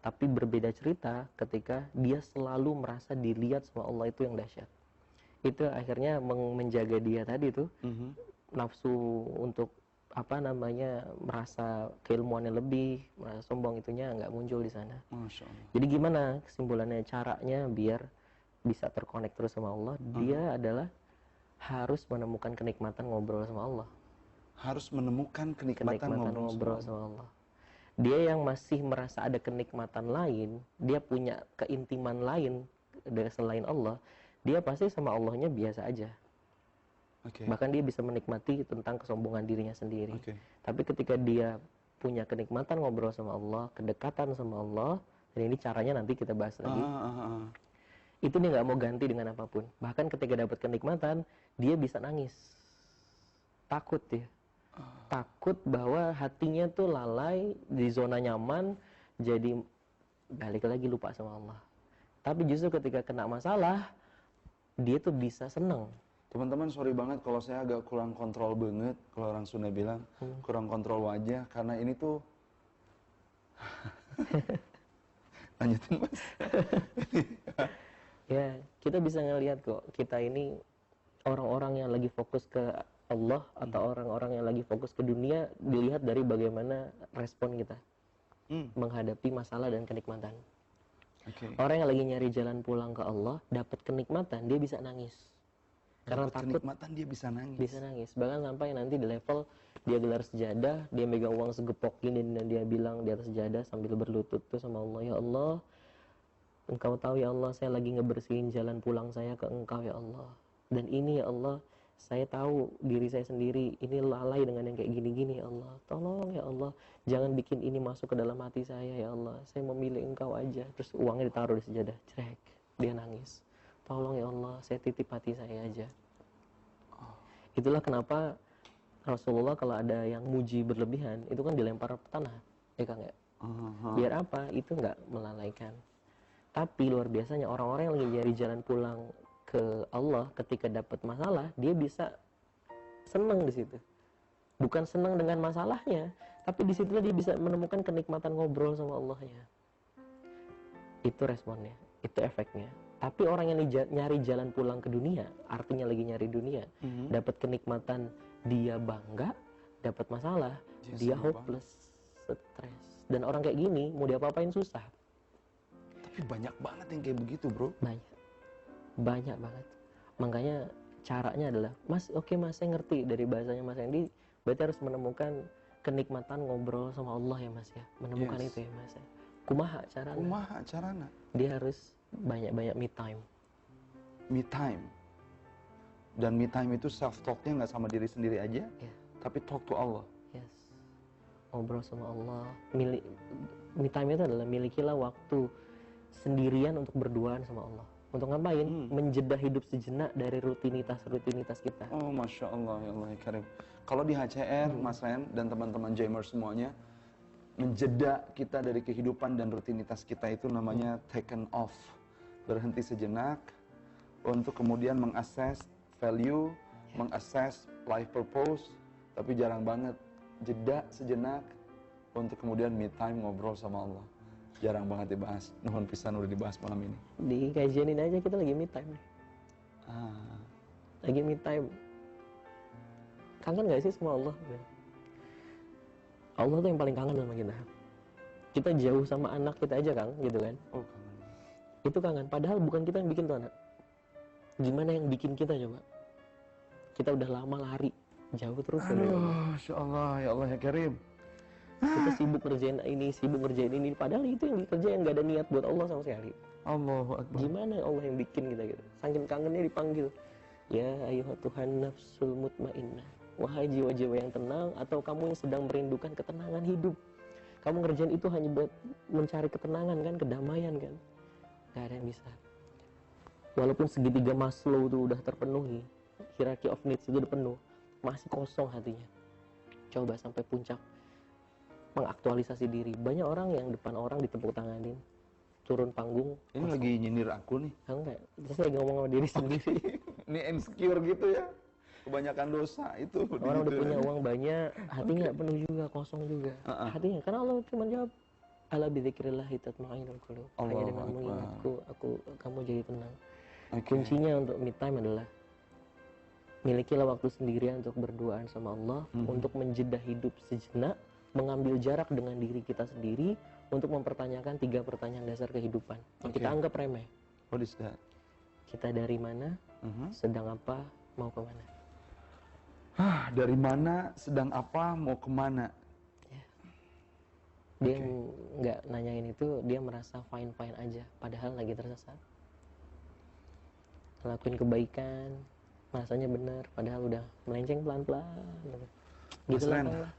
Tapi berbeda cerita ketika dia selalu merasa dilihat sama Allah, itu yang dahsyat. Itu akhirnya menjaga dia tadi tuh nafsu untuk merasa keilmuannya lebih, merasa sombong, itunya nggak muncul di sana. Masya Allah. Jadi gimana kesimpulannya, caranya biar bisa terkonek terus sama Allah? Dia adalah harus menemukan kenikmatan ngobrol sama Allah. Harus menemukan kenikmatan ngobrol sama Allah. Dia yang masih merasa ada kenikmatan lain, dia punya keintiman lain dari selain Allah, dia pasti sama Allahnya biasa aja. Bahkan dia bisa menikmati tentang kesombongan dirinya sendiri. Tapi ketika dia punya kenikmatan ngobrol sama Allah, kedekatan sama Allah, dan ini caranya nanti kita bahas lagi, itu dia nggak mau ganti dengan apapun. Bahkan ketika dapat kenikmatan, dia bisa nangis, takut dia. Takut bahwa hatinya tuh lalai di zona nyaman, jadi balik lagi lupa sama Allah. Tapi justru ketika kena masalah, dia tuh bisa seneng. Teman-teman, sorry banget kalau saya agak kurang kontrol banget, kalau orang Sunda bilang kurang kontrol wajah, karena ini tuh lanjutin Mas. Ya, kita bisa ngelihat kok, kita ini orang-orang yang lagi fokus ke Allah atau orang-orang yang lagi fokus ke dunia, dilihat dari bagaimana respon kita menghadapi masalah dan kenikmatan. Orang yang lagi nyari jalan pulang ke Allah, dapat kenikmatan, dia bisa nangis. Karena takut, kenikmatan dia bisa nangis. Bisa nangis. Bahkan sampai nanti di level dia gelar sejadah, dia megang uang segepok gini dan dia bilang di atas sejadah sambil berlutut tuh sama Allah, ya Allah, Engkau tahu ya Allah, saya lagi ngebersihin jalan pulang saya ke Engkau ya Allah. Dan ini ya Allah, saya tahu diri saya sendiri ini lalai dengan yang kayak gini-gini ya Allah. Tolong ya Allah, jangan bikin ini masuk ke dalam hati saya ya Allah. Saya memilih Engkau aja. Terus uangnya ditaruh di sejadah, crek. Dia nangis. Tolong ya Allah, saya titip hati saya aja. Itulah kenapa Rasulullah kalau ada yang muji berlebihan, itu kan dilempar ke tanah, ya Kang ya. Biar apa? Itu nggak melalaikan. Tapi luar biasanya orang-orang yang lagi nyari jalan pulang ke Allah ketika dapat masalah, dia bisa senang di situ. Bukan senang dengan masalahnya, tapi di situlah dia bisa menemukan kenikmatan ngobrol sama Allahnya. Itu responnya, itu efeknya. Tapi orang yang nyari jalan pulang ke dunia, artinya lagi nyari dunia, dapat kenikmatan, dia bangga, dapat masalah, dia hopeless, stres. Dan orang kayak gini mau diapa-apain susah. Tapi banyak banget yang kayak begitu, bro. Banyak banget. Makanya caranya adalah, Mas, oke Mas, saya ngerti dari bahasanya Mas Hendy, berarti harus menemukan kenikmatan ngobrol sama Allah ya Mas ya. Menemukan itu ya Mas ya. Kumaha carana? Dia harus banyak-banyak me time. Me time. Dan me time itu self talknya nggak sama diri sendiri aja, tapi talk to Allah. Yes. Ngobrol sama Allah. Me time itu adalah milikilah waktu sendirian untuk berduaan sama Allah. Untuk ngapain? Menjeda hidup sejenak dari rutinitas kita. Oh, Masya Allah, ya Allah ya Karim. Kalau di HCR, Mas Ren dan teman-teman Jamer semuanya, menjeda kita dari kehidupan dan rutinitas kita itu namanya taken off. Berhenti sejenak untuk kemudian mengakses value, mengakses life purpose, tapi jarang banget jeda sejenak untuk kemudian me time ngobrol sama Allah. Jarang banget dibahas. Nuhun pisan udah dibahas malam ini. Di kajian ini aja kita lagi me time nih. Lagi me time. Kangen gak sih sama Allah? Allah tuh yang paling kangen sama kita. Kita jauh sama anak kita aja, Kang, gitu kan? Oh, kangen. Itu kangen. Padahal bukan kita yang bikin tuh anak. Gimana yang bikin kita coba? Kita udah lama lari jauh terus. Masya Allah, ya Allah ya Karim. Kita sibuk ngerjain ini, padahal itu yang dikerjain, nggak ada niat buat Allah sama sekali. Allahu Akbar. Gimana Allah yang bikin kita gitu? Saking kangennya dipanggil, ya ayuha Tuhan nafsul mutmainnah, wahai jiwa-jiwa yang tenang, atau kamu yang sedang merindukan ketenangan hidup. Kamu ngerjain itu hanya buat mencari ketenangan kan, kedamaian kan? Gak ada yang bisa. Walaupun segitiga Maslow itu udah terpenuhi, hierarchy of needs itu udah penuh, masih kosong hatinya. Coba sampai puncak, mengaktualisasi diri. Banyak orang yang depan orang ditepuk tanganin, turun panggung. Ini kosong. Lagi nyindir aku nih? Enggak, terus lagi ngomong sama diri sendiri. Ini insecure gitu ya? Kebanyakan dosa itu. Orang udah punya uang banyak, hati nggak penuh juga, kosong juga. Hatinya, karena Allah cuma jawab, ala bidzikrillah tatma'innul qulub. Hanya Allahu dengan Akbar. mengingatku kamu jadi tenang. Oke. Kuncinya untuk me time adalah milikilah waktu sendirian untuk berduaan sama Allah, untuk menjeda hidup sejenak, mengambil jarak dengan diri kita sendiri, untuk mempertanyakan 3 pertanyaan dasar kehidupan yang kita anggap remeh. What is that? Kita dari mana, sedang apa, mau kemana. Dari mana, sedang apa, mau kemana? Dia nggak nanyain itu, dia merasa fine-fine aja, padahal lagi tersesat. Ngelakuin kebaikan, rasanya benar, padahal udah melenceng pelan-pelan. Gitu Mas lah Ren, Kang lah.